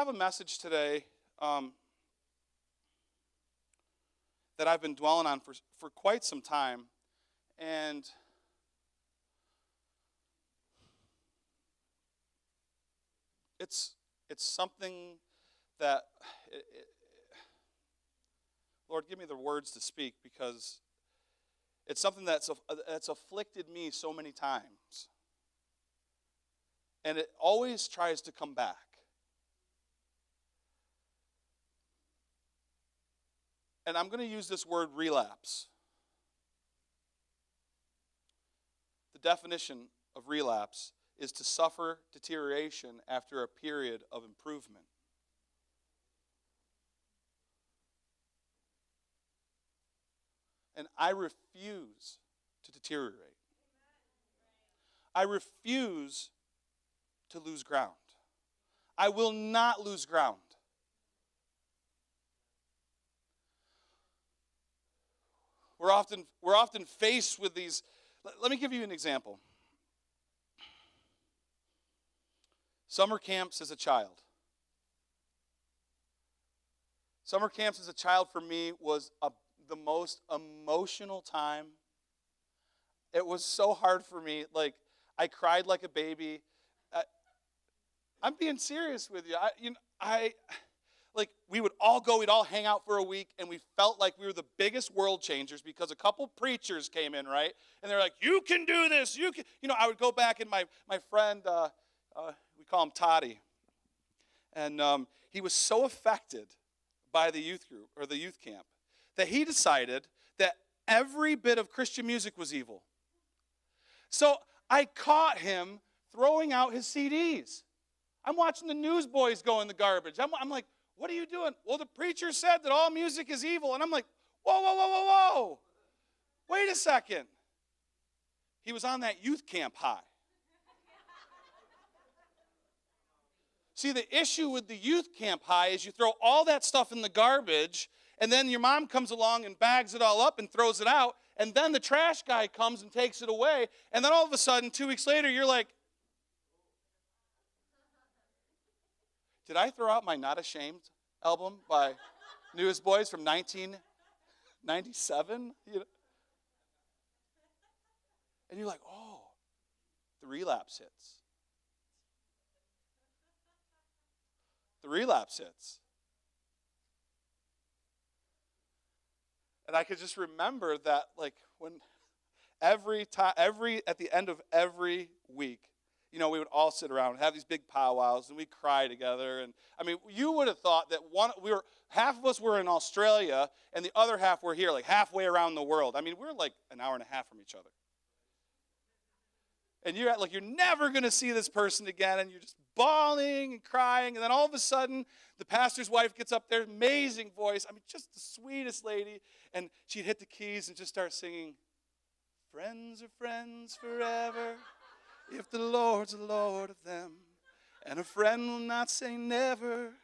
have a message today that I've been dwelling on for quite some time, and it's something that, Lord, give me the words to speak, because it's something that's afflicted me so many times, and it always tries to come back. And I'm going to use this word relapse. The definition of relapse is to suffer deterioration after a period of improvement. And I refuse to deteriorate. I refuse to lose ground. I will not lose ground. We're often faced with these. Let me give you an example. Summer camps as a child. Summer camps as a child for me was the most emotional time. It was so hard for me. Like, I cried like a baby. I'm being serious with you. We would all go, we'd all hang out for a week, and we felt like we were the biggest world changers because a couple preachers came in, right? And they're like, you can do this, you can. I would go back, and my friend, we call him Toddy, and he was so affected by the youth group, or the youth camp, that he decided that every bit of Christian music was evil. So I caught him throwing out his CDs. I'm watching the Newsboys go in the garbage. I'm like, what are you doing? Well, the preacher said that all music is evil. And I'm like, whoa, whoa, whoa, whoa, whoa. Wait a second. He was on that youth camp high. See, the issue with the youth camp high is you throw all that stuff in the garbage, and then your mom comes along and bags it all up and throws it out, and then the trash guy comes and takes it away, and then all of a sudden, 2 weeks later, you're like, did I throw out my Not Ashamed album by Newsboys from 1997? And you're like, oh, the relapse hits. The relapse hits. And I could just remember that, like, when at the end of every week, we would all sit around and have these big powwows, and we'd cry together. And I mean, you would have thought that half of us were in Australia, and the other half were here, like halfway around the world. I mean, we're like an hour and a half from each other. And you're like, you're never going to see this person again, and you're just bawling and crying. And then all of a sudden, the pastor's wife gets up there, amazing voice. I mean, just the sweetest lady. And she'd hit the keys and just start singing, friends are friends forever, if the Lord's the Lord of them, and a friend will not say never,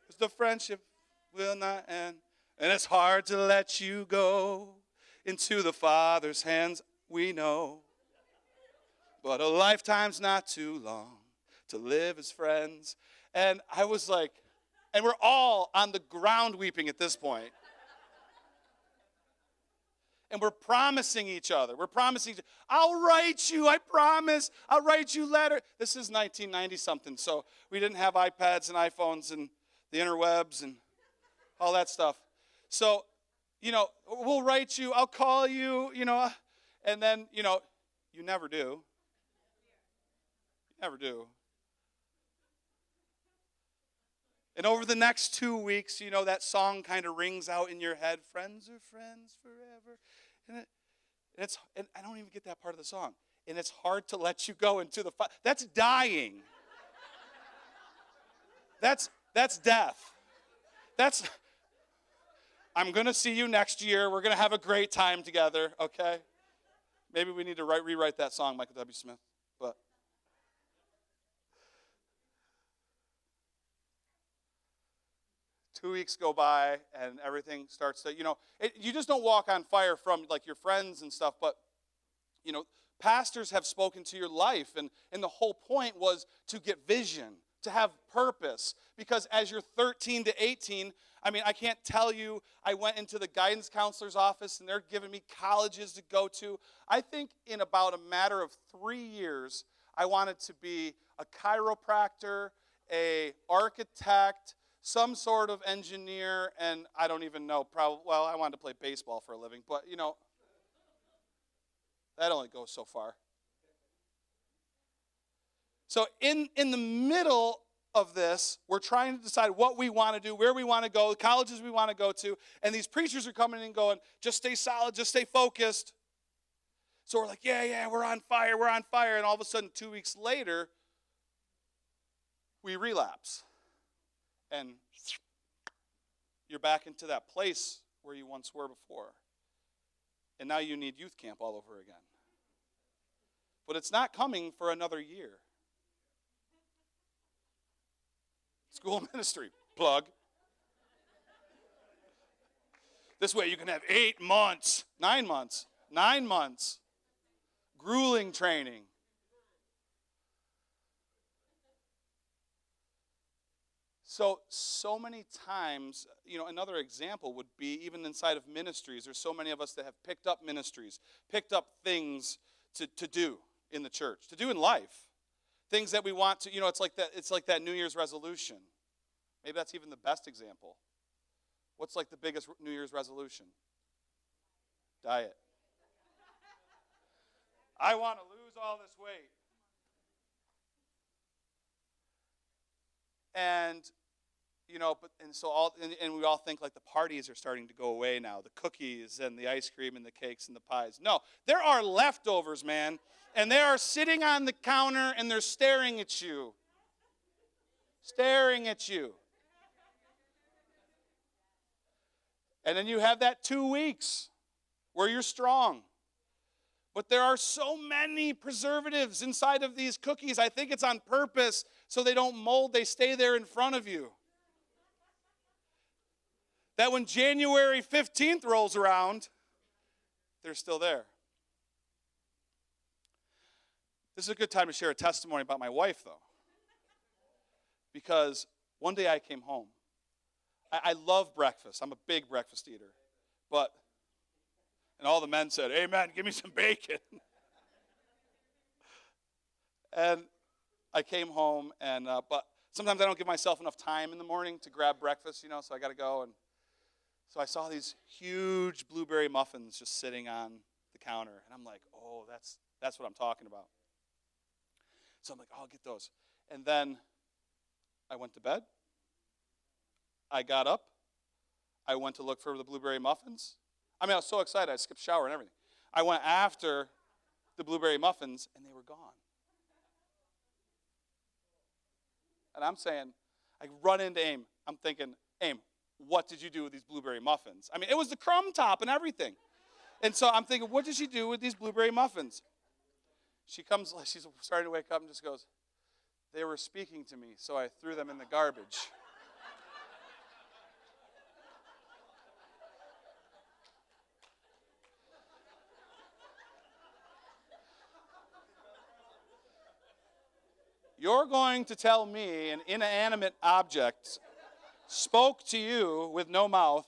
'cause the friendship will not end, and it's hard to let you go into the Father's hands, we know, but a lifetime's not too long to live as friends. And I was like, and we're all on the ground weeping at this point. And we're promising each other. I'll write you, I promise. I'll write you a letter. This is 1990-something, so we didn't have iPads and iPhones and the interwebs and all that stuff. So, we'll write you, I'll call you, and then, you never do. You never do. And over the next 2 weeks, that song kind of rings out in your head, friends are friends forever. And I don't even get that part of the song. And it's hard to let you go into the fire. That's dying. That's death. I'm going to see you next year. We're going to have a great time together, okay? Maybe we need to rewrite that song, Michael W. Smith. But 2 weeks go by, and everything starts to, you just don't walk on fire from, like, your friends and stuff, but, Pastors have spoken to your life, and the whole point was to get vision, to have purpose. Because as you're 13 to 18, I mean, I can't tell you, I went into the guidance counselor's office, and they're giving me colleges to go to. I think in about a matter of 3 years, I wanted to be a chiropractor, a architect, some sort of engineer, and I don't even know, well, I wanted to play baseball for a living, but, that only goes so far. So in the middle of this, we're trying to decide what we want to do, where we want to go, the colleges we want to go to, and these preachers are coming in and going, just stay solid, just stay focused. So we're like, yeah, we're on fire, and all of a sudden 2 weeks later, we relapse. And you're back into that place where you once were before. And now you need youth camp all over again. But it's not coming for another year. School ministry, plug. This way you can have 8 months, 9 months, 9 months, grueling training. So many times, another example would be even inside of ministries. There's so many of us that have picked up ministries, picked up things to do in the church, to do in life. Things that we want to, it's like that New Year's resolution. Maybe that's even the best example. What's like the biggest New Year's resolution? Diet. I want to lose all this weight. And we all think like the parties are starting to go away now, the cookies and the ice cream and the cakes and the pies. No, there are leftovers, man, and they are sitting on the counter and they're staring at you. Staring at you. And then you have that 2 weeks where you're strong. But there are so many preservatives inside of these cookies. I think it's on purpose so they don't mold. They stay there in front of you. That when January 15th rolls around, they're still there. This is a good time to share a testimony about my wife, though. Because one day I came home. I love breakfast. I'm a big breakfast eater. And all the men said, amen, give me some bacon. And I came home, but sometimes I don't give myself enough time in the morning to grab breakfast, so I got to go. And so I saw these huge blueberry muffins just sitting on the counter. And I'm like, oh, that's what I'm talking about. So I'm like, I'll get those. And then I went to bed. I got up. I went to look for the blueberry muffins. I was so excited. I skipped shower and everything. I went after the blueberry muffins, and they were gone. And I'm saying, I run into Aim. I'm thinking, Aim, what did you do with these blueberry muffins? It was the crumb top and everything. And so I'm thinking, what did she do with these blueberry muffins? She comes, she's starting to wake up and just goes, they were speaking to me, so I threw them in the garbage. You're going to tell me an inanimate object spoke to you with no mouth,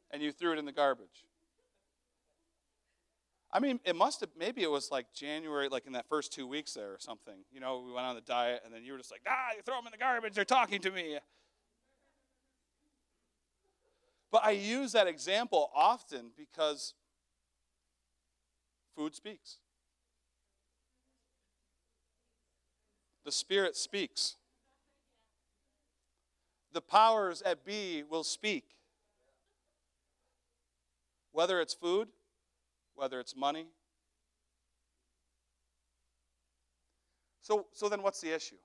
and you threw it in the garbage. It must have, maybe it was like January, like in that first 2 weeks there or something. We went on the diet, and then you were just like, you throw them in the garbage, they're talking to me. But I use that example often because food speaks. The Spirit speaks. The powers at be will speak. Whether it's food, whether it's money. So then what's the issue?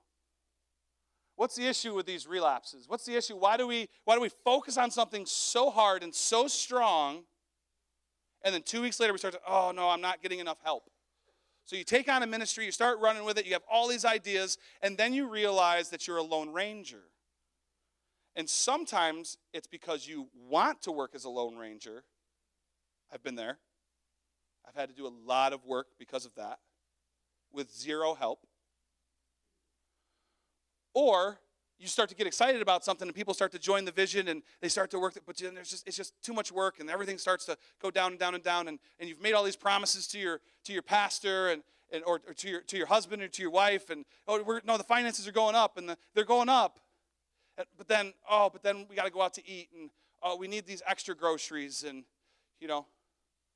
What's the issue with these relapses? What's the issue? Why do we focus on something so hard and so strong, and then 2 weeks later we start to, oh no, I'm not getting enough help. So you take on a ministry, you start running with it, you have all these ideas, and then you realize that you're a lone ranger. And sometimes it's because you want to work as a lone ranger. I've been there. I've had to do a lot of work because of that with zero help. Or you start to get excited about something and people start to join the vision and they start to work, but then it's just too much work and everything starts to go down and down and down, and you've made all these promises to your pastor or to your husband or to your wife, and the finances are going up and they're going up. But then we got to go out to eat, and we need these extra groceries, and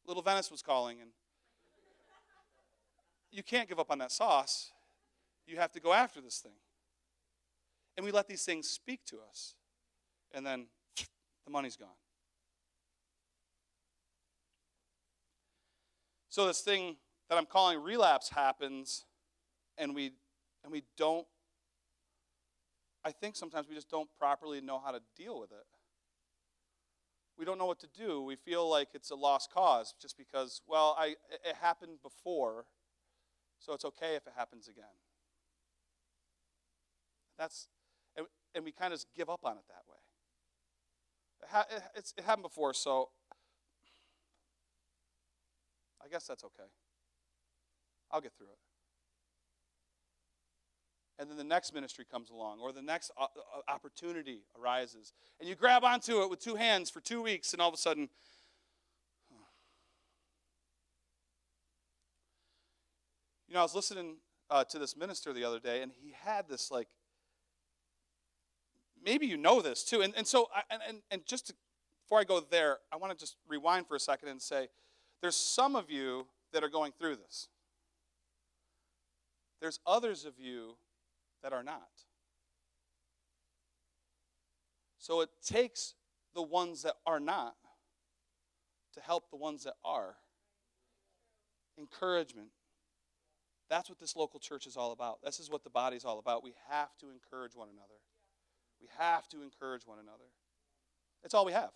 little Venice was calling, and you can't give up on that sauce. You have to go after this thing. And we let these things speak to us, and then the money's gone. So this thing that I'm calling relapse happens, and we don't, I think sometimes we just don't properly know how to deal with it. We don't know what to do. We feel like it's a lost cause just because, it happened before, so it's okay if it happens again. And we kind of give up on it that way. It happened before, so I guess that's okay. I'll get through it. And then the next ministry comes along, or the next opportunity arises, and you grab onto it with two hands for 2 weeks, and all of a sudden, I was listening to this minister the other day, and he had this maybe you know this too, and so before I go there, I want to just rewind for a second and say, there's some of you that are going through this. There's others of you that are not. So it takes the ones that are not to help the ones that are. Encouragement. That's what this local church is all about. This is what the body is all about. We have to encourage one another. We have to encourage one another. That's all we have.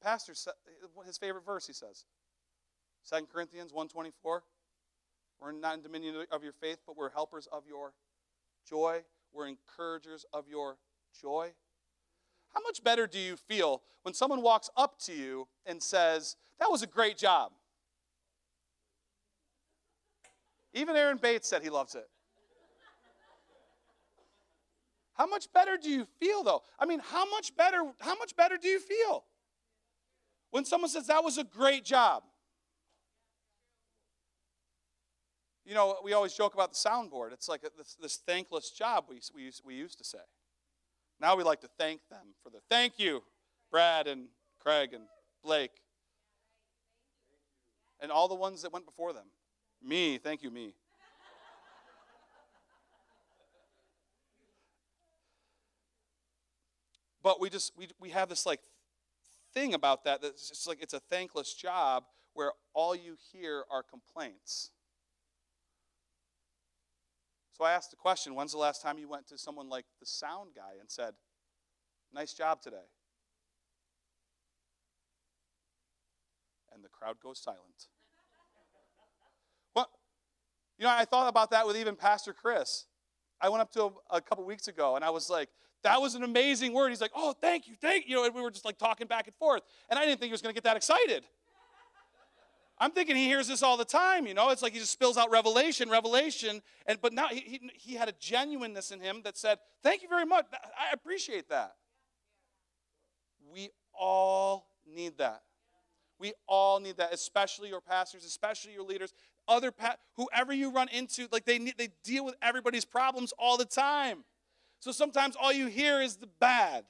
Pastor, his favorite verse, he says, 2 Corinthians 1:24, we're not in dominion of your faith, but we're helpers of your joy. We're encouragers of your joy. How much better do you feel when someone walks up to you and says, that was a great job? Even Aaron Bates said he loves it. How much better do you feel, though? I mean, how much better do you feel when someone says, that was a great job? We always joke about the soundboard. It's like this thankless job we used to say. Now we like to thank them for the thank you, Brad and Craig and Blake. And all the ones that went before them. Me, thank you, me. But we have this thing about that's just it's a thankless job where all you hear are complaints. So I asked the question, when's the last time you went to someone like the sound guy and said, nice job today? And the crowd goes silent. Well, I thought about that with even Pastor Chris. I went up to him a couple weeks ago, and I was like, that was an amazing word. He's like, oh, thank you. And we were just talking back and forth. And I didn't think he was going to get that excited. I'm thinking he hears this all the time, It's like he just spills out revelation. But now he had a genuineness in him that said, thank you very much. I appreciate that. We all need that. We all need that, especially your pastors, especially your leaders, whoever you run into, they deal with everybody's problems all the time. So sometimes all you hear is the bad.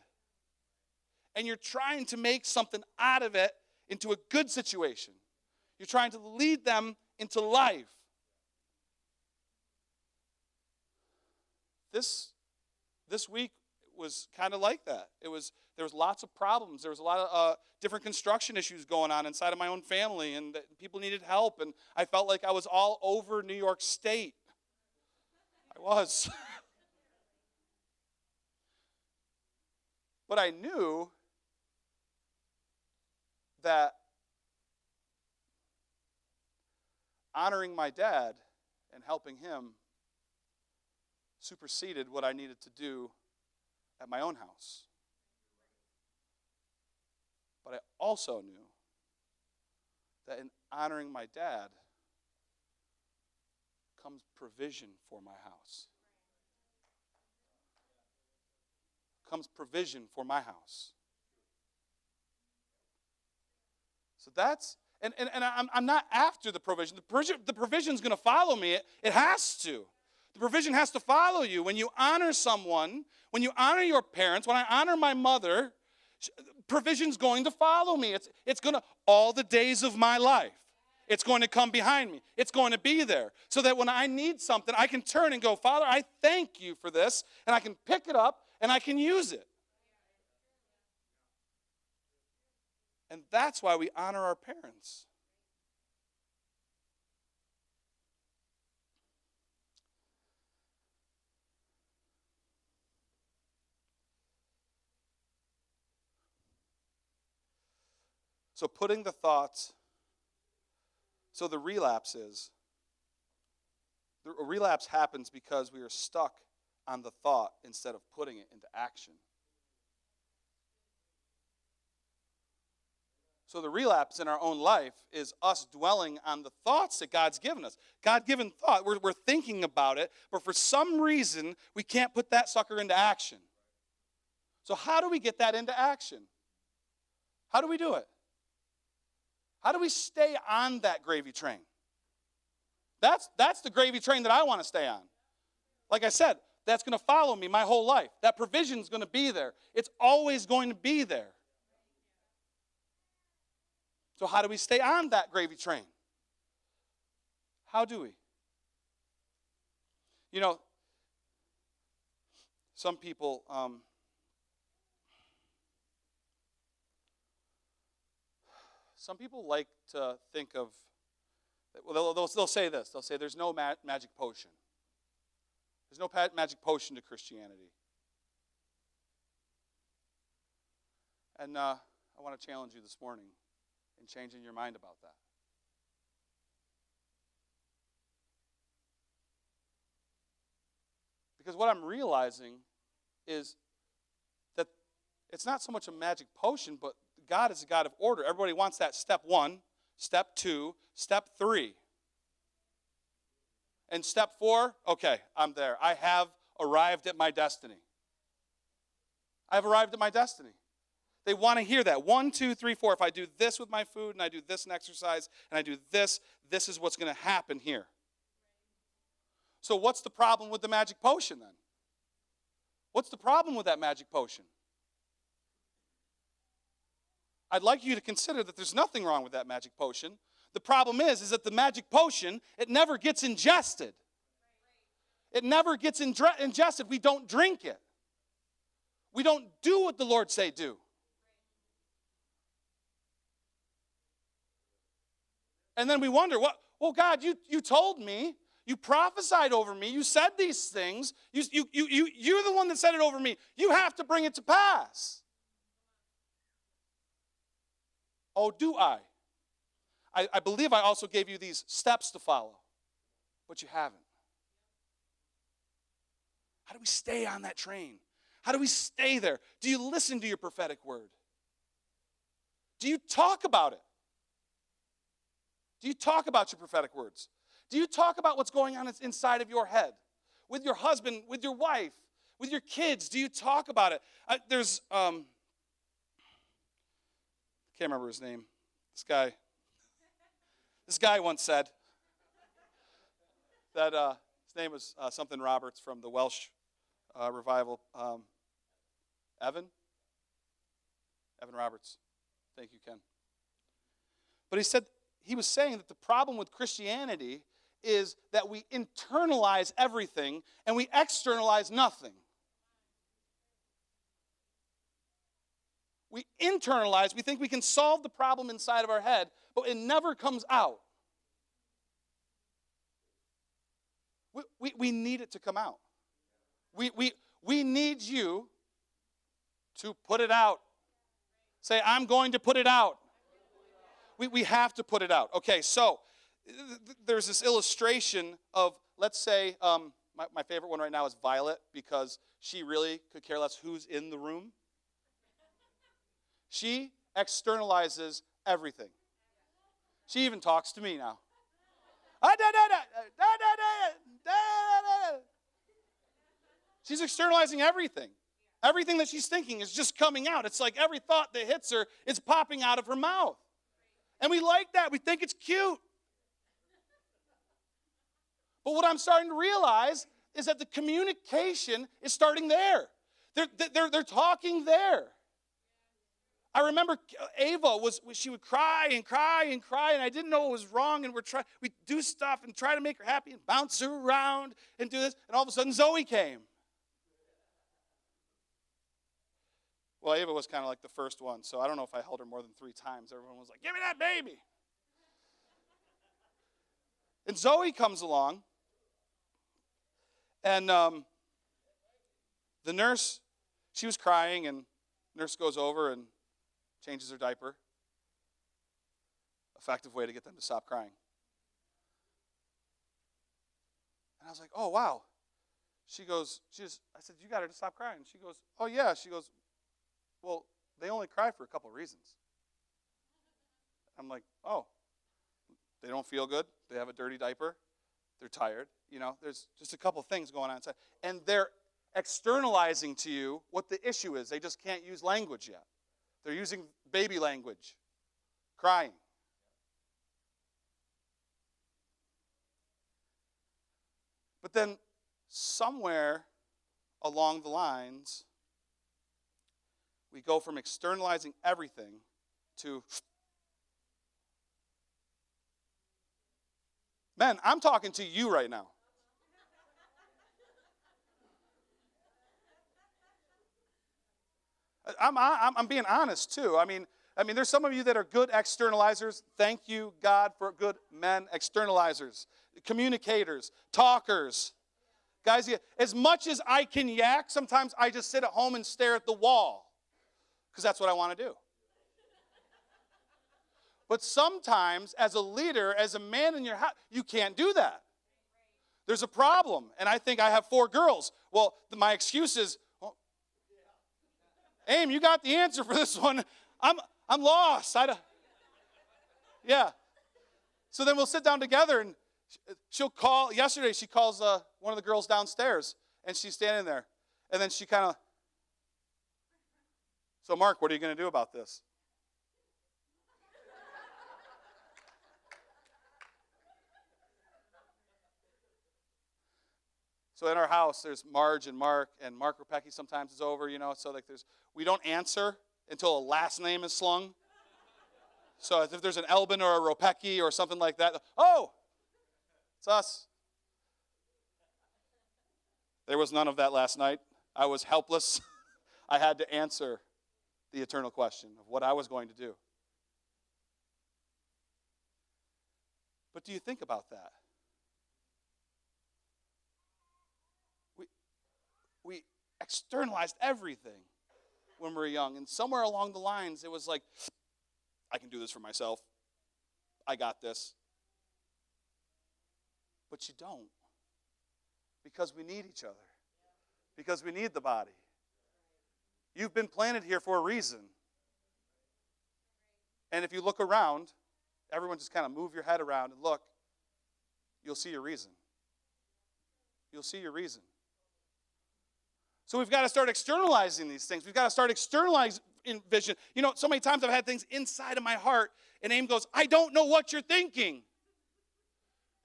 And you're trying to make something out of it into a good situation. You're trying to lead them into life. This week was kind of like that. There was lots of problems. There was a lot of different construction issues going on inside of my own family, and people needed help. And I felt like I was all over New York State. I was. But I knew that honoring my dad and helping him superseded what I needed to do at my own house. But I also knew that in honoring my dad comes provision for my house. Comes provision for my house. So that's, and I'm not after the provision. The provision's going to follow me. It has to. The provision has to follow you. When you honor someone, when you honor your parents, when I honor my mother, provision's going to follow me. It's going to, all the days of my life, it's going to come behind me. It's going to be there. So that when I need something, I can turn and go, Father, I thank you for this, and I can pick it up and I can use it. And that's why we honor our parents. So putting the thoughts, so the relapse happens because we are stuck on the thought instead of putting it into action. So the relapse in our own life is us dwelling on the thoughts that God's given us. God-given thought, we're thinking about it, but for some reason, we can't put that sucker into action. So how do we get that into action? How do we do it? How do we stay on that gravy train? That's the gravy train that I want to stay on. Like I said, that's going to follow me my whole life. That provision's going to be there. It's always going to be there. So how do we stay on that gravy train? How do we? You know, some people, like to think of, well, they'll say this. They'll say there's no magic potion. There's no magic potion to Christianity. And I want to challenge you this morning in changing your mind about that. Because what I'm realizing is that it's not so much a magic potion, but God is a God of order. Everybody wants that step 1, step 2, step 3. And step 4, okay, I'm there. I have arrived at my destiny. I've arrived at my destiny. They want to hear that. 1, 2, 3, 4. If I do this with my food and I do this in exercise and I do this, this is what's going to happen here. So what's the problem with the magic potion then? What's the problem with that magic potion? I'd like you to consider that there's nothing wrong with that magic potion. The problem is that the magic potion, it never gets ingested. It never gets ingested. We don't drink it. We don't do what the Lord say do. And then we wonder, well, God, you told me, you prophesied over me, you said these things, you're the one that said it over me. You have to bring it to pass. Oh, do I? I believe I also gave you these steps to follow, but you haven't. How do we stay on that train? How do we stay there? Do you listen to your prophetic word? Do you talk about it? Do you talk about your prophetic words? Do you talk about what's going on inside of your head? With your husband, with your wife, with your kids? Do you talk about it? Can't remember his name. This guy once said that his name was something Roberts from the Welsh revival. Evan Roberts. Thank you, Ken. But he was saying that the problem with Christianity is that we internalize everything and we externalize nothing. We internalize, we think we can solve the problem inside of our head, but it never comes out. We need it to come out. We need you to put it out. Say, I'm going to put it out. We have to put it out. Okay, so there's this illustration of, let's say, my favorite one right now is Violet, because she really could care less who's in the room. She externalizes everything. She even talks to me now. She's externalizing everything. Everything that she's thinking is just coming out. It's like every thought that hits her is popping out of her mouth. And we like that. We think it's cute. But what I'm starting to realize is that the communication is starting there. They're talking there. I remember Ava she would cry and cry and cry, and I didn't know what was wrong, and we do stuff and try to make her happy and bounce her around and do this, and all of a sudden Zoe came. Well, Ava was kind of like the first one, so I don't know if I held her more than 3 times. Everyone was like, give me that baby. And Zoe comes along, and the nurse, she was crying, and nurse goes over and changes her diaper. Effective way to get them to stop crying. And I was like, oh, wow. I said, you got her to stop crying. She goes, oh, yeah. She goes, well, they only cry for a couple of reasons. I'm like, oh, they don't feel good. They have a dirty diaper. They're tired. There's just a couple of things going on inside. And they're externalizing to you what the issue is. They just can't use language yet. They're using baby language, crying. But then somewhere along the lines, we go from externalizing everything to, men, I'm talking to you right now. I'm being honest too. I mean, there's some of you that are good externalizers. Thank you, God, for good men, externalizers, communicators, talkers. Guys, as much as I can yak, sometimes I just sit at home and stare at the wall because that's what I want to do. But sometimes, as a leader, as a man in your house, you can't do that. There's a problem, and I think I have 4 girls. Well, my excuse is, Aim, you got the answer for this one. I'm lost. Yeah. So then we'll sit down together, and she'll call. Yesterday, she calls one of the girls downstairs, and she's standing there. And then she kind of, so Mark, what are you going to do about this? So in our house, there's Marge and Mark Ropecki sometimes is over, so like we don't answer until a last name is slung. So if there's an Elbin or a Ropecki or something like that, oh, it's us. There was none of that last night. I was helpless. I had to answer the eternal question of what I was going to do. But do you think about that? We externalized everything when we were young. And somewhere along the lines, it was like, I can do this for myself. I got this. But you don't. Because we need each other. Because we need the body. You've been planted here for a reason. And if you look around, everyone just kind of move your head around and look, you'll see your reason. You'll see your reason. So we've got to start externalizing these things. We've got to start externalizing vision. So many times I've had things inside of my heart, and Aim goes, I don't know what you're thinking.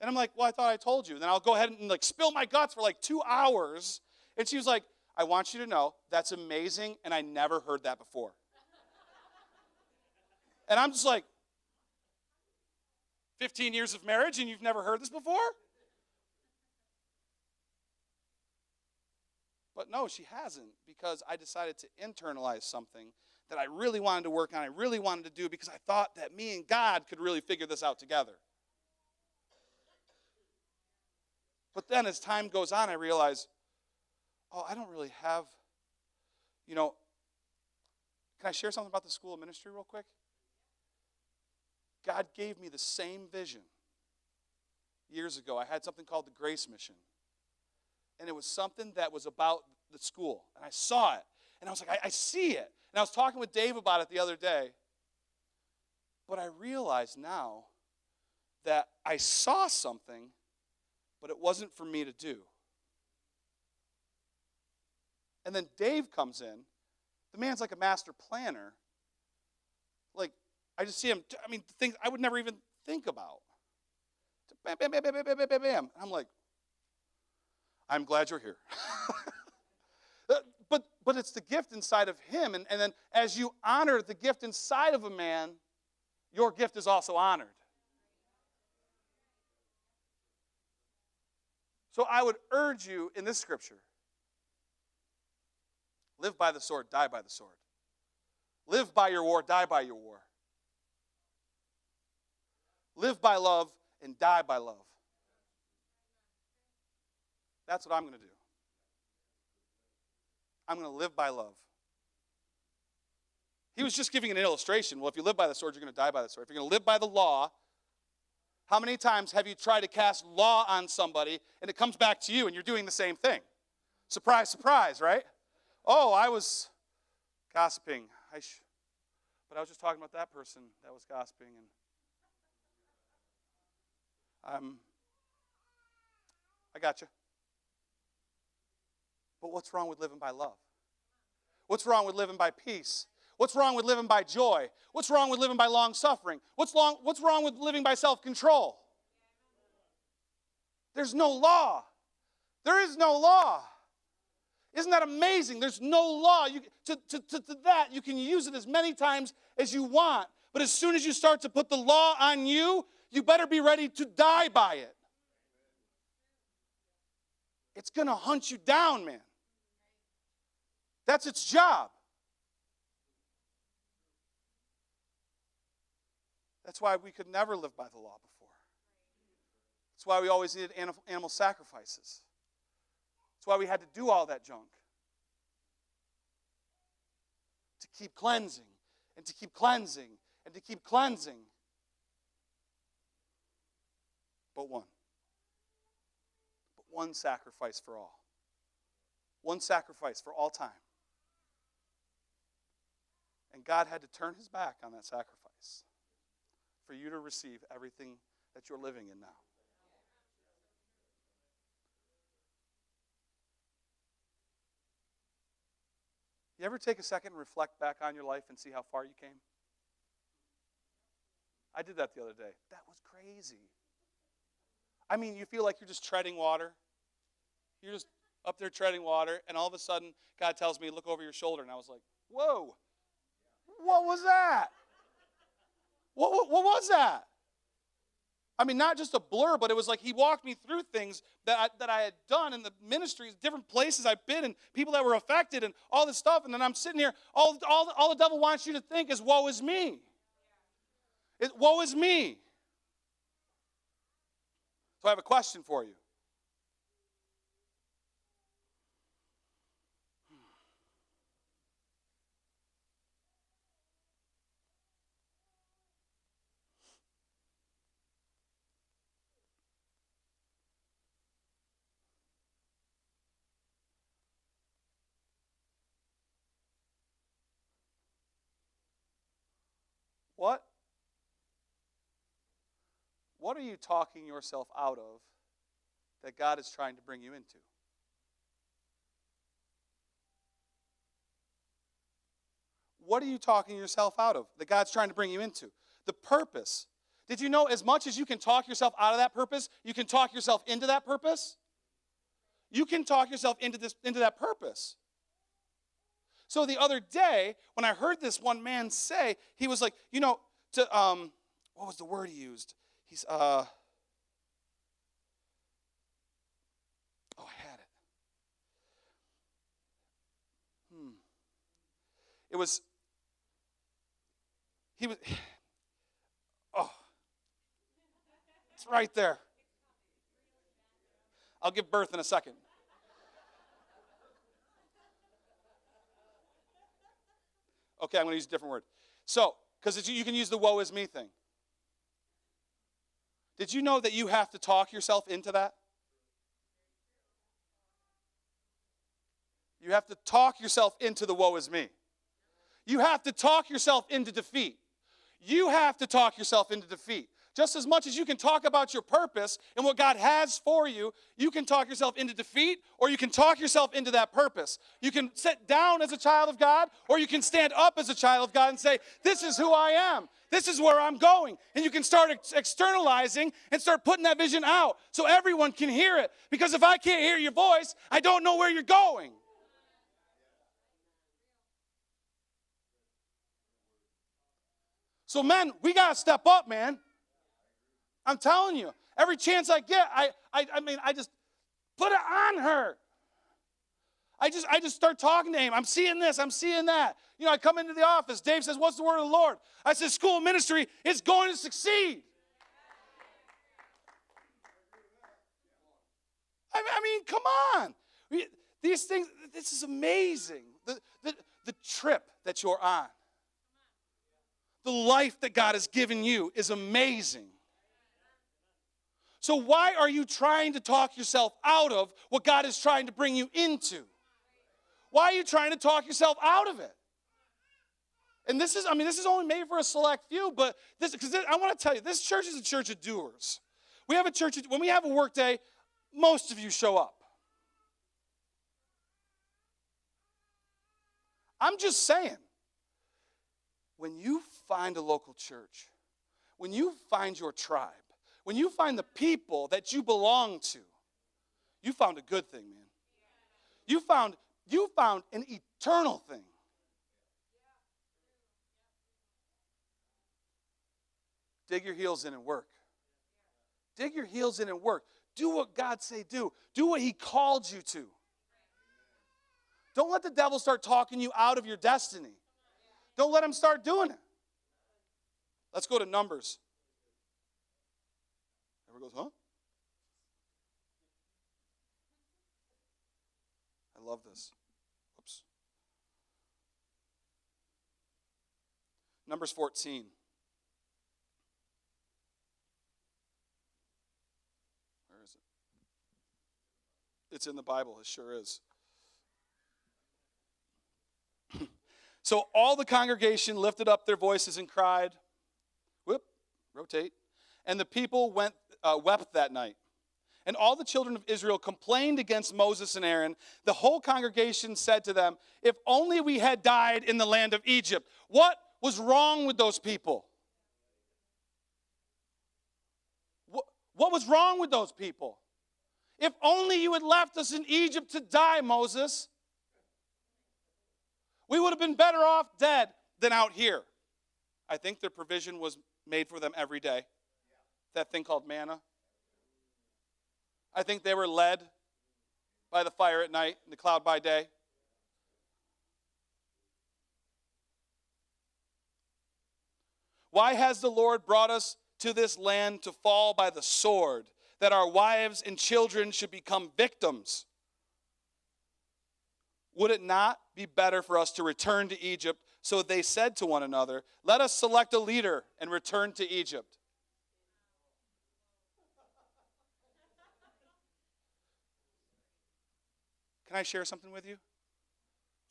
And I'm like, well, I thought I told you. And then I'll go ahead and spill my guts for 2 hours. And she was like, I want you to know that's amazing, and I never heard that before. And I'm just like, 15 years of marriage, and you've never heard this before? But no, she hasn't, because I decided to internalize something that I really wanted to work on, I really wanted to do, because I thought that me and God could really figure this out together. But then as time goes on, I realize, I don't really have, can I share something about the school of ministry real quick? God gave me the same vision years ago. I had something called the Grace Mission. And it was something that was about the school. And I saw it. And I was like, I see it. And I was talking with Dave about it the other day. But I realize now that I saw something, but it wasn't for me to do. And then Dave comes in. The man's like a master planner. Like, I just see him, things I would never even think about. Bam, bam, bam, bam, bam, bam, bam, bam. I'm like, I'm glad you're here. But it's the gift inside of him. And then as you honor the gift inside of a man, your gift is also honored. So I would urge you in this scripture, live by the sword, die by the sword. Live by your war, die by your war. Live by love and die by love. That's what I'm going to do. I'm going to live by love. He was just giving an illustration. Well, if you live by the sword, you're going to die by the sword. If you're going to live by the law, how many times have you tried to cast law on somebody and it comes back to you and you're doing the same thing? Surprise, surprise, right? Oh, I was gossiping. But I was just talking about that person that was gossiping. And I got you. But what's wrong with living by love? What's wrong with living by peace? What's wrong with living by joy? What's wrong with living by long suffering? What's wrong with living by self-control? There's no law. There is no law. Isn't that amazing? There's no law. To that, you can use it as many times as you want. But as soon as you start to put the law on you, you better be ready to die by it. It's going to hunt you down, man. That's its job. That's why we could never live by the law before. That's why we always needed animal sacrifices. That's why we had to do all that junk. To keep cleansing, and to keep cleansing, and to keep cleansing. But one. But one sacrifice for all. One sacrifice for all time. And God had to turn his back on that sacrifice for you to receive everything that you're living in now. You ever take a second and reflect back on your life and see how far you came? I did that the other day. That was crazy. I mean, you feel like you're just treading water. You're just up there treading water, and all of a sudden, God tells me, look over your shoulder. And I was like, whoa, what was that? What was that? I mean, not just a blur, but it was like he walked me through things that I had done in the ministries, different places I've been, and people that were affected, and all this stuff. And then I'm sitting here, all the devil wants you to think is, woe is me. Woe is me. So I have a question for you. What are you talking yourself out of that God is trying to bring you into? What are you talking yourself out of that God's trying to bring you into? The purpose. Did you know as much as you can talk yourself out of that purpose, you can talk yourself into that purpose? You can talk yourself into that purpose. So the other day, when I heard this one man say, he was like, what was the word he used? He's, I had it. It was, it's right there. I'll give birth in a second. Okay, I'm going to use a different word. So, because you can use the woe is me thing. Did you know that you have to talk yourself into that? You have to talk yourself into the woe is me. You have to talk yourself into defeat. You have to talk yourself into defeat. Just as much as you can talk about your purpose and what God has for you, you can talk yourself into defeat, or you can talk yourself into that purpose. You can sit down as a child of God, or you can stand up as a child of God and say, this is who I am. This is where I'm going. And you can start externalizing and start putting that vision out so everyone can hear it. Because if I can't hear your voice, I don't know where you're going. So men, we got to step up, man. I'm telling you, every chance I get, I just put it on her. I just start talking to him. I'm seeing this, I'm seeing that. You know, I come into the office. Dave says, what's the word of the Lord? I said, school of ministry is going to succeed. I mean, come on. These things, this is amazing. The trip that you're on, the life that God has given you is amazing. So why are you trying to talk yourself out of what God is trying to bring you into? Why are you trying to talk yourself out of it? And this is only made for a select few, but I want to tell you, this church is a church of doers. We have a church, when we have a work day, most of you show up. I'm just saying, when you find a local church, when you find your tribe, when you find the people that you belong to, you found a good thing, man. You found an eternal thing. Dig your heels in and work. Dig your heels in and work. Do what God say do. Do what he called you to. Don't let the devil start talking you out of your destiny. Don't let him start doing it. Let's go to Numbers. Everyone goes, huh? I love this. Oops. Numbers 14. Where is it? It's in the Bible. It sure is. So all the congregation lifted up their voices and cried. Whoop, rotate. And the people wept that night. And all the children of Israel complained against Moses and Aaron. The whole congregation said to them, if only we had died in the land of Egypt. What was wrong with those people? What was wrong with those people? If only you had left us in Egypt to die, Moses. We would have been better off dead than out here. I think their provision was made for them every day. That thing called manna. I think they were led by the fire at night and the cloud by day. Why has the Lord brought us to this land to fall by the sword, that our wives and children should become victims? Would it not be better for us to return to Egypt? So they said to one another, let us select a leader and return to Egypt. Can I share something with you?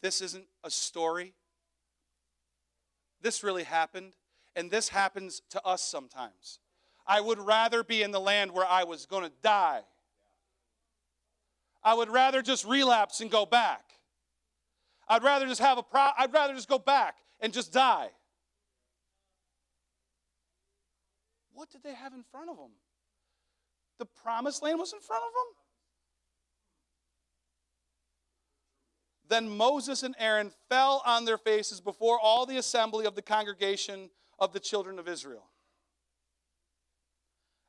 This isn't a story. This really happened, and this happens to us sometimes. I would rather be in the land where I was going to die. I would rather just relapse and go back. I'd rather just go back and just die. What did they have in front of them? The promised land was in front of them? Then Moses and Aaron fell on their faces before all the assembly of the congregation of the children of Israel.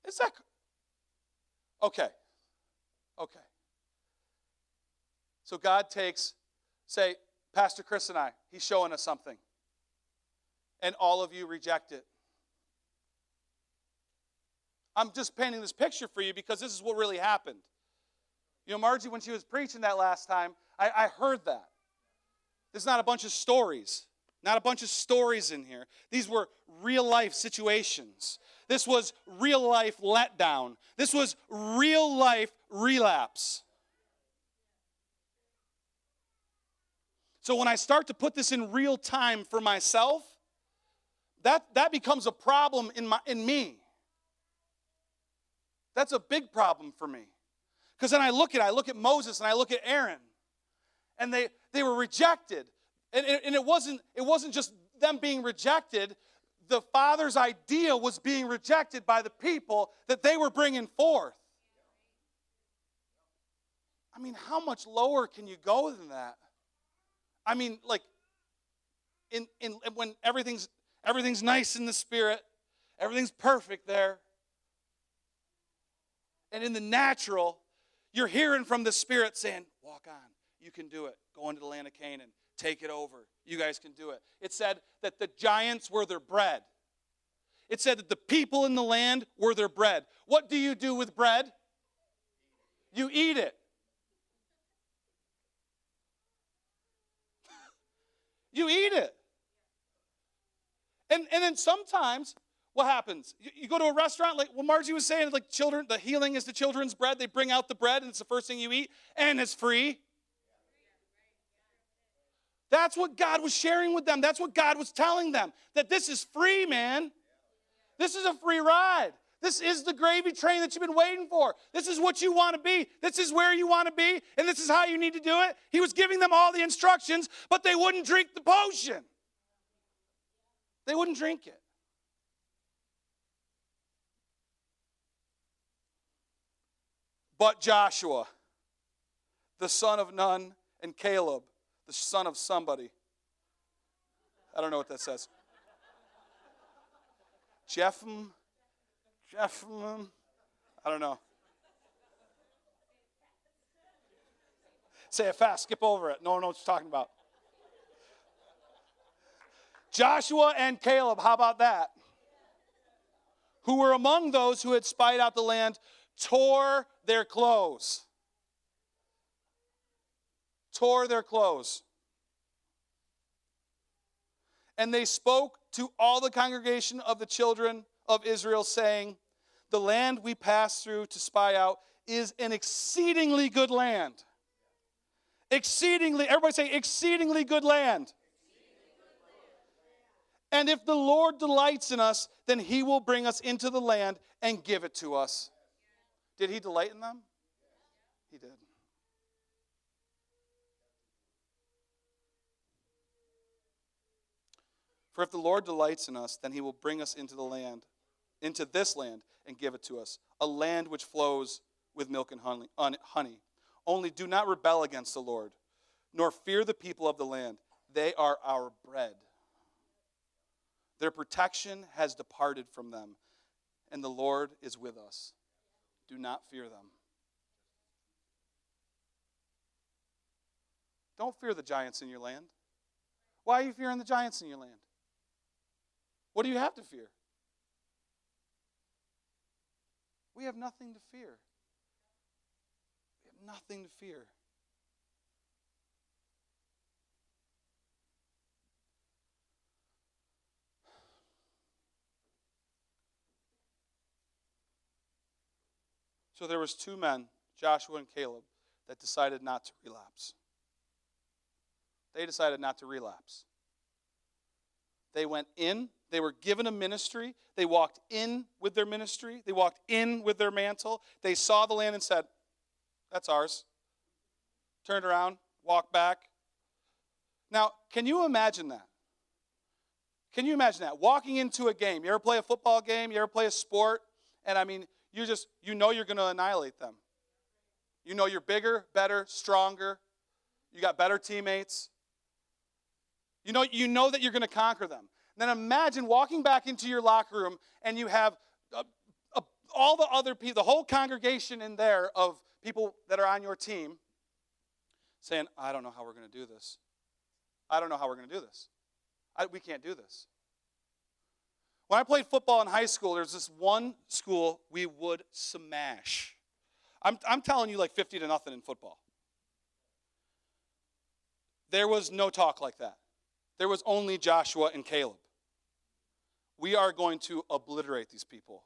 Is that okay? Okay. So God takes, say, Pastor Chris and I, he's showing us something. And all of you reject it. I'm just painting this picture for you because this is what really happened. You know, Margie, when she was preaching that last time, I heard that. There's not a bunch of stories. Not a bunch of stories in here. These were real life situations. This was real life letdown. This was real life relapse. So when I start to put this in real time for myself, that becomes a problem in me. That's a big problem for me. Because then I look at Moses and I look at Aaron, and they were rejected. And it wasn't just them being rejected. The Father's idea was being rejected by the people that they were bringing forth. I mean, how much lower can you go than that? I mean, like, when everything's nice in the spirit, everything's perfect there. And in the natural, you're hearing from the Spirit saying, walk on, you can do it. Go into the land of Canaan, take it over. You guys can do it. It said that the giants were their bread. It said that the people in the land were their bread. What do you do with bread? You eat it. You eat it. And then sometimes, what happens? You go to a restaurant, like what Margie was saying, like children, the healing is the children's bread. They bring out the bread, and it's the first thing you eat, and it's free. That's what God was sharing with them. That's what God was telling them, that this is free, man. This is a free ride. This is the gravy train that you've been waiting for. This is what you want to be. This is where you want to be, and this is how you need to do it. He was giving them all the instructions, but they wouldn't drink the potion. They wouldn't drink it. But Joshua, the son of Nun, and Caleb, the son of somebody. I don't know what that says. Jephtham, I don't know. Say it fast, skip over it. No one knows what you're talking about. Joshua and Caleb, how about that? Who were among those who had spied out the land, tore their clothes. Tore their clothes. And they spoke to all the congregation of the children of Israel, saying, the land we passed through to spy out is an exceedingly good land. Exceedingly, everybody say, exceedingly good land. And if the Lord delights in us, then he will bring us into the land and give it to us. Did he delight in them? He did. For if the Lord delights in us, then he will bring us into the land, into this land, and give it to us, a land which flows with milk and honey. Only do not rebel against the Lord, nor fear the people of the land. They are our bread. Their protection has departed from them, and the Lord is with us. Do not fear them. Don't fear the giants in your land. Why are you fearing the giants in your land? What do you have to fear? We have nothing to fear. We have nothing to fear. So there was two men, Joshua and Caleb, that decided not to relapse. They decided not to relapse. They went in. They were given a ministry. They walked in with their ministry. They walked in with their mantle. They saw the land and said, that's ours. Turned around, walked back. Now, can you imagine that? Can you imagine that? Walking into a game. You ever play a football game? You ever play a sport? And I mean, you know you're going to annihilate them. You know you're bigger, better, stronger. You got better teammates. You know that you're going to conquer them. Then imagine walking back into your locker room and you have all the other people, the whole congregation in there of people that are on your team saying, I don't know how we're going to do this. I don't know how we're going to do this. We can't do this. When I played football in high school, there's this one school we would smash. I'm telling you, like 50-0 in football. There was no talk like that. There was only Joshua and Caleb. We are going to obliterate these people.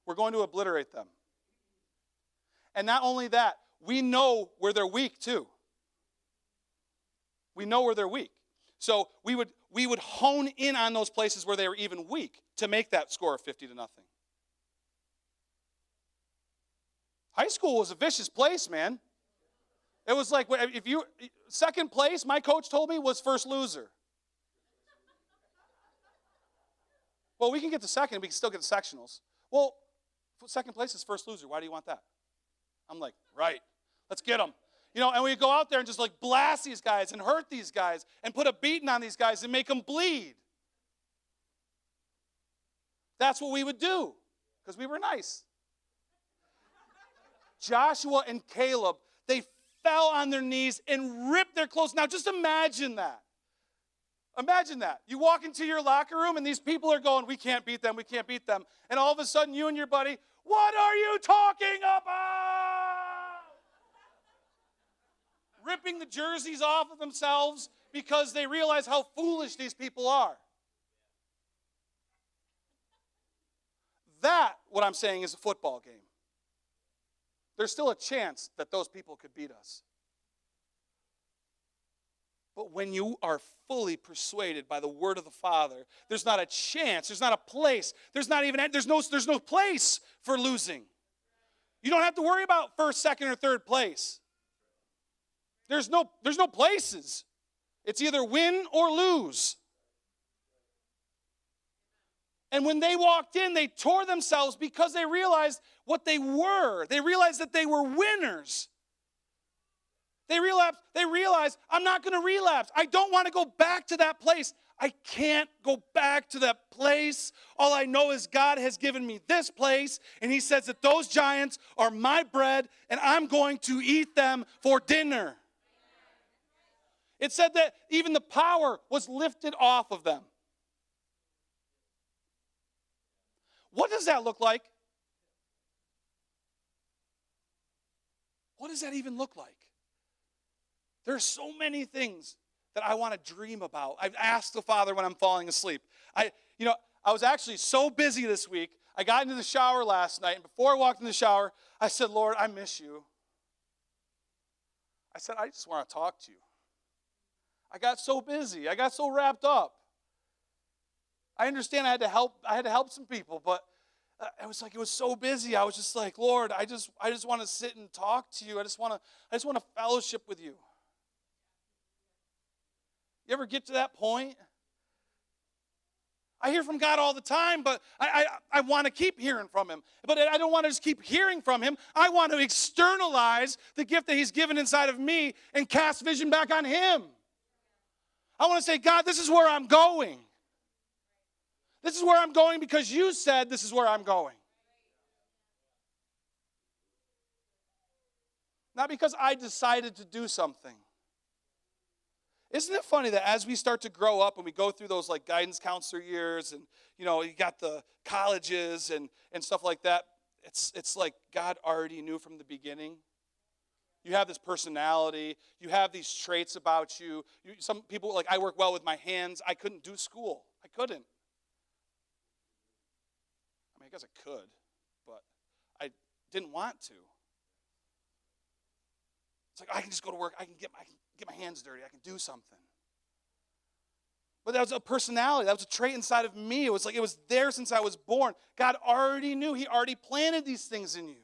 We're going to obliterate them. And not only that, we know where they're weak too. We know where they're weak. So we would hone in on those places where they were even weak to make that score of 50-0. High school was a vicious place, man. It was like, if you, second place, my coach told me, was first loser. Well, we can get to second, we can still get to sectionals. Well, second place is first loser. Why do you want that? I'm like, right, let's get them. You know, and we go out there and just like blast these guys and hurt these guys and put a beating on these guys and make them bleed. That's what we would do because we were nice. Joshua and Caleb, they fell on their knees and ripped their clothes. Now just imagine that. Imagine that. You walk into your locker room and these people are going, we can't beat them, we can't beat them. And all of a sudden you and your buddy, what are you talking about? Ripping the jerseys off of themselves because they realize how foolish these people are. That, what I'm saying, is a football game. There's still a chance that those people could beat us. But when you are fully persuaded by the word of the Father, there's not a chance, there's not a place, there's no place for losing. You don't have to worry about first, second, or third place. There's no places. It's either win or lose. And when they walked in, they tore themselves because they realized what they were. They realized that they were winners. They realized, I'm not going to relapse. I don't want to go back to that place. I can't go back to that place. All I know is God has given me this place, and he says that those giants are my bread, and I'm going to eat them for dinner. It said that even the power was lifted off of them. What does that look like? What does that even look like? There are so many things that I want to dream about. I've asked the Father when I'm falling asleep. I was actually so busy this week. I got into the shower last night, and before I walked in the shower, I said, Lord, I miss you. I said, I just want to talk to you. I got so busy. I got so wrapped up. I understand I had to help some people, but it was so busy. I was just like, Lord, I just want to sit and talk to you. I just want to fellowship with you. You ever get to that point? I hear from God all the time, but I want to keep hearing from him. But I don't want to just keep hearing from him. I want to externalize the gift that he's given inside of me and cast vision back on him. I want to say, God, this is where I'm going. This is where I'm going because you said this is where I'm going. Not because I decided to do something. Isn't it funny that as we start to grow up and we go through those like guidance counselor years and you got the colleges and stuff like that, it's like God already knew from the beginning. You have this personality. You have these traits about you. Some people, like I work well with my hands. I couldn't do school. I couldn't. I guess I could, but I didn't want to. It's like I can just go to work. I can get my hands dirty. I can do something. But that was a personality. That was a trait inside of me. It was like it was there since I was born. God already knew. He already planted these things in you.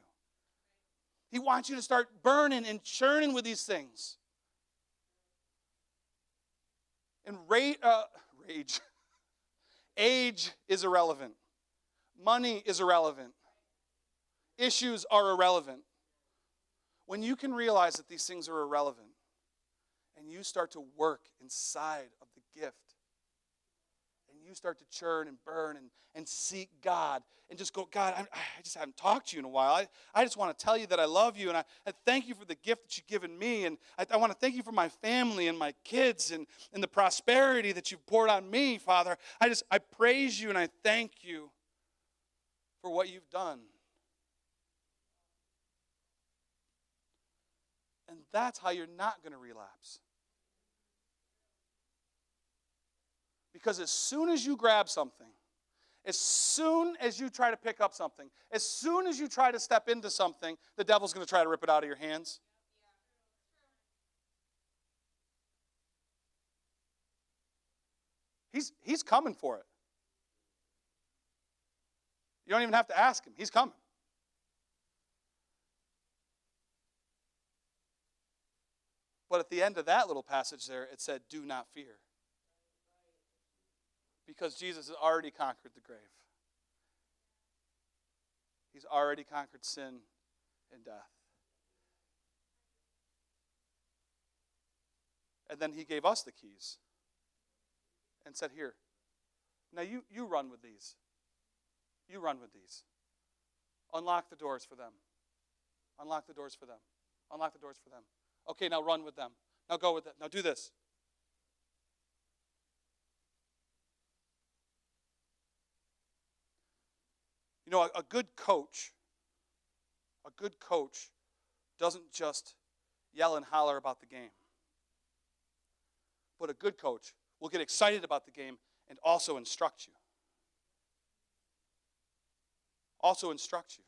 He wants you to start burning and churning with these things. And rage. Age is irrelevant. Money is irrelevant. Issues are irrelevant. When you can realize that these things are irrelevant and you start to work inside of the gift and you start to churn and burn and seek God and just go, God, I just haven't talked to you in a while. I just want to tell you that I love you and I thank you for the gift that you've given me and I want to thank you for my family and my kids and the prosperity that you've poured on me, Father. I praise you and I thank you for what you've done. And that's how you're not going to relapse. Because as soon as you grab something, as soon as you try to pick up something, as soon as you try to step into something, the devil's going to try to rip it out of your hands. He's coming for it. You don't even have to ask him. He's coming. But at the end of that little passage there, it said, do not fear. Because Jesus has already conquered the grave. He's already conquered sin and death. And then he gave us the keys and said, here, now you run with these. You run with these. Unlock the doors for them. Unlock the doors for them. Unlock the doors for them. Okay, now run with them. Now go with it. Now do this. You know, a good coach doesn't just yell and holler about the game. But a good coach will get excited about the game and also instruct you. Also instruct you.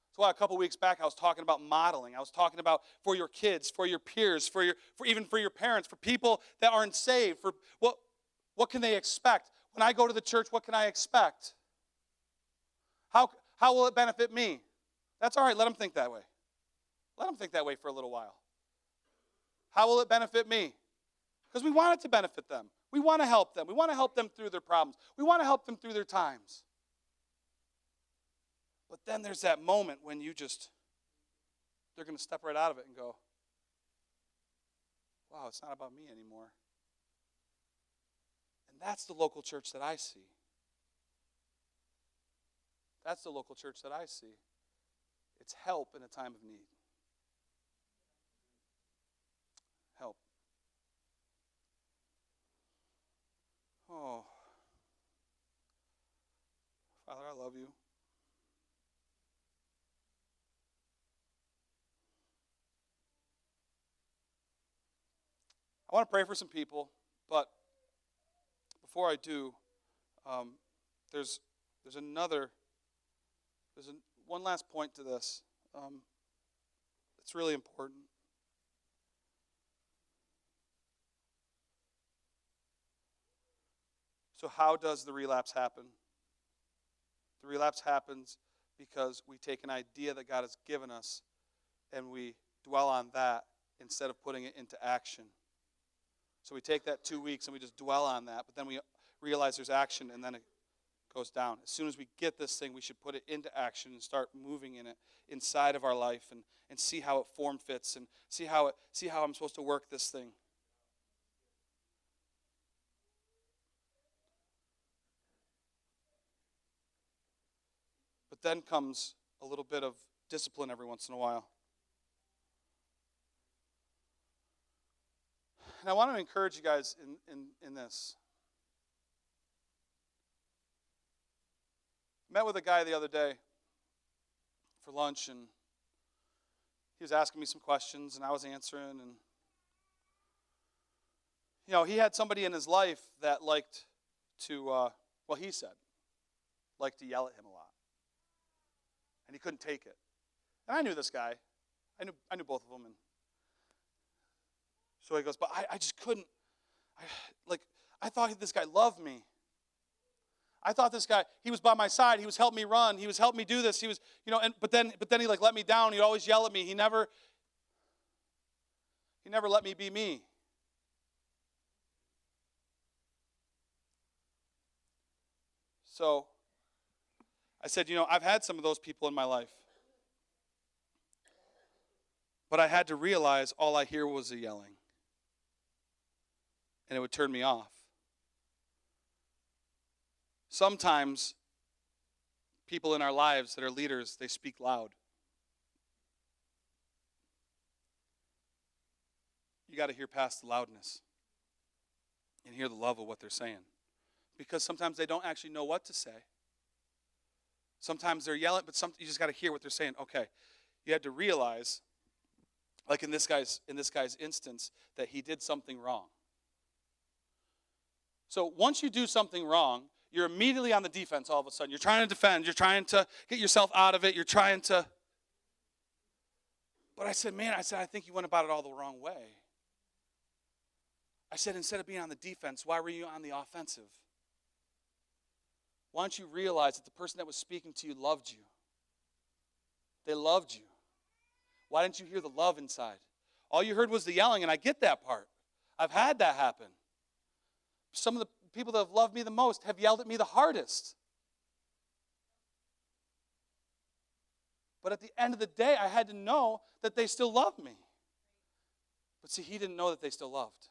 That's why a couple weeks back I was talking about modeling. I was talking about for your kids, for your peers, for even for your parents, for people that aren't saved. For what can they expect? When I go to the church, what can I expect? How will it benefit me? That's all right. Let them think that way. Let them think that way for a little while. How will it benefit me? Because we want it to benefit them. We want to help them. We want to help them through their problems. We want to help them through their times. But then there's that moment when they're going to step right out of it and go, wow, it's not about me anymore. And that's the local church that I see. That's the local church that I see. It's help in a time of need. Help. Oh, Father, I love you. I want to pray for some people, but before I do, there's one last point to this. It's really important. So how does the relapse happen? The relapse happens because we take an idea that God has given us and we dwell on that instead of putting it into action. So we take that 2 weeks and we just dwell on that, but then we realize there's action and then it goes down. As soon as we get this thing, we should put it into action and start moving in it inside of our life and see how it form fits and see how I'm supposed to work this thing. But then comes a little bit of discipline every once in a while. And I want to encourage you guys in this. I met with a guy the other day for lunch, and he was asking me some questions, and I was answering. And, you know, he had somebody in his life that liked to, he said, liked to yell at him a lot. And he couldn't take it. And I knew this guy. I knew both of them. And so he goes, but I just couldn't. I thought this guy loved me. I thought this guy, he was by my side. He was helping me run. He was helping me do this. He was, but then he let me down. He'd always yell at me. He never let me be me. So I said, I've had some of those people in my life. But I had to realize all I hear was the yelling. And it would turn me off. Sometimes people in our lives that are leaders, they speak loud. You got to hear past the loudness and hear the love of what they're saying. Because sometimes they don't actually know what to say. Sometimes they're yelling, but you just got to hear what they're saying. Okay, you had to realize, like in this guy's instance, that he did something wrong. So once you do something wrong, you're immediately on the defense all of a sudden. You're trying to defend. You're trying to get yourself out of it. You're trying to. But I said, I think you went about it all the wrong way. I said, instead of being on the defense, why were you on the offensive? Why don't you realize that the person that was speaking to you loved you? They loved you. Why didn't you hear the love inside? All you heard was the yelling, and I get that part. I've had that happen. Some of the people that have loved me the most have yelled at me the hardest. But at the end of the day, I had to know that they still loved me. But see, he didn't know that they still loved.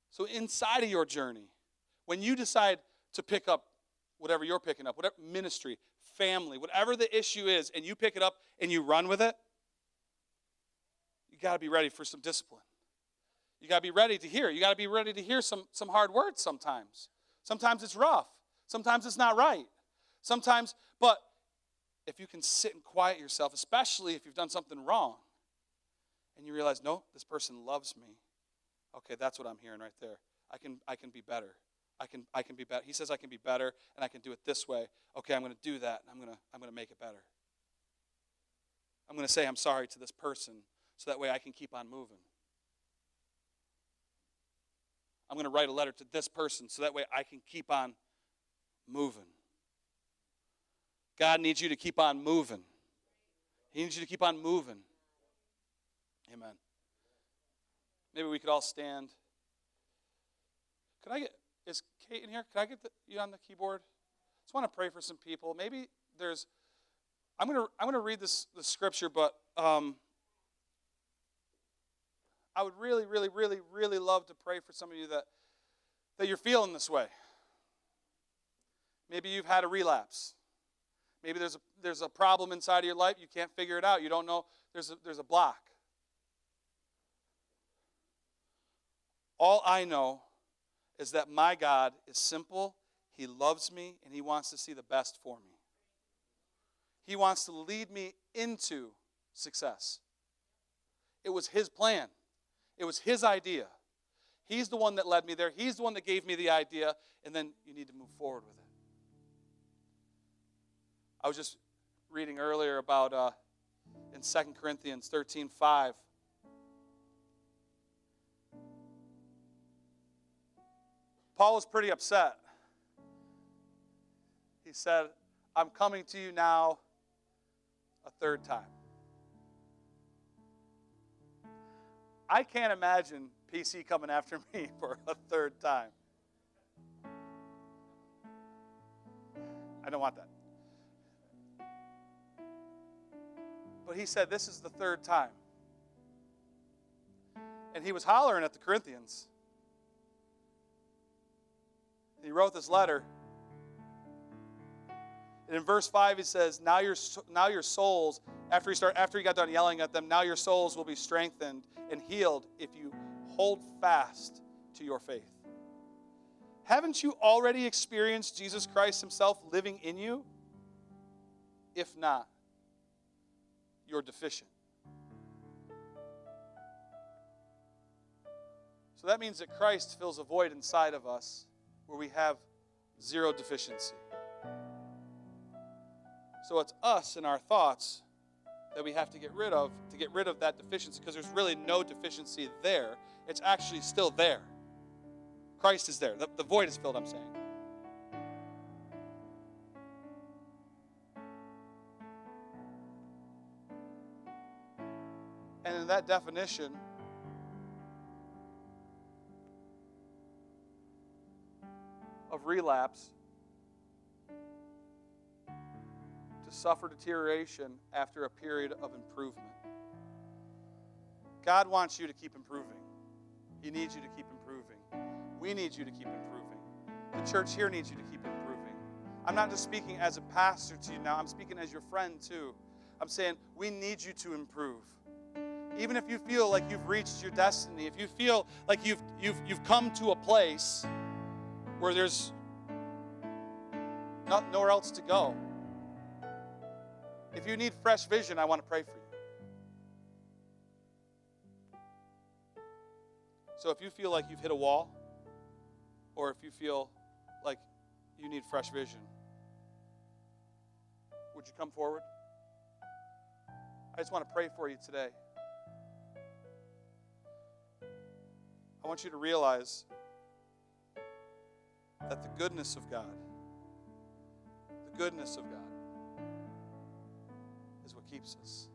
So inside of your journey, when you decide to pick up whatever you're picking up, whatever ministry, family, whatever the issue is, and you pick it up and you run with it, you got to be ready for some discipline. You got to be ready to hear. You got to be ready to hear some hard words sometimes. Sometimes it's rough. Sometimes it's not right. Sometimes, but if you can sit and quiet yourself, especially if you've done something wrong, and you realize, no, this person loves me. Okay, that's what I'm hearing right there. I can be better. I can be better. He says I can be better, and I can do it this way. Okay, I'm going to do that, and I'm going to make it better. I'm going to say I'm sorry to this person, so that way I can keep on moving. I'm going to write a letter to this person, so that way I can keep on moving. God needs you to keep on moving. He needs you to keep on moving. Amen. Maybe we could all stand. Is Kate in here? Can I get you on the keyboard? I just want to pray for some people. Maybe I'm going to read the scripture, but I would really, really, really, really love to pray for some of you that you're feeling this way. Maybe you've had a relapse. Maybe there's a problem inside of your life. You can't figure it out. You don't know. There's a block. All I know is that my God is simple. He loves me, and he wants to see the best for me. He wants to lead me into success. It was his plan. It was his idea. He's the one that led me there. He's the one that gave me the idea, and then you need to move forward with it. I was just reading earlier about in 2 Corinthians 13:5. Paul was pretty upset. He said, I'm coming to you now a third time. I can't imagine PC coming after me for a third time. I don't want that. But he said, this is the third time. And he was hollering at the Corinthians. He wrote this letter. And in verse 5 he says, now your souls, after he got done yelling at them, now your souls will be strengthened and healed if you hold fast to your faith. Haven't you already experienced Jesus Christ himself living in you? If not, you're deficient. So that means that Christ fills a void inside of us where we have zero deficiency. So it's us and our thoughts that we have to get rid of that deficiency, because there's really no deficiency there. It's actually still there. Christ is there. The void is filled, I'm saying. And in that definition, of relapse, to suffer deterioration after a period of improvement. God wants you to keep improving. He needs you to keep improving. We need you to keep improving. The church here needs you to keep improving. I'm not just speaking as a pastor to you now. I'm speaking as your friend too. I'm saying we need you to improve. Even if you feel like you've reached your destiny, if you feel like you've come to a place where there's nowhere else to go. If you need fresh vision, I want to pray for you. So if you feel like you've hit a wall, or if you feel like you need fresh vision, would you come forward? I just want to pray for you today. I want you to realize that the goodness of God is what keeps us.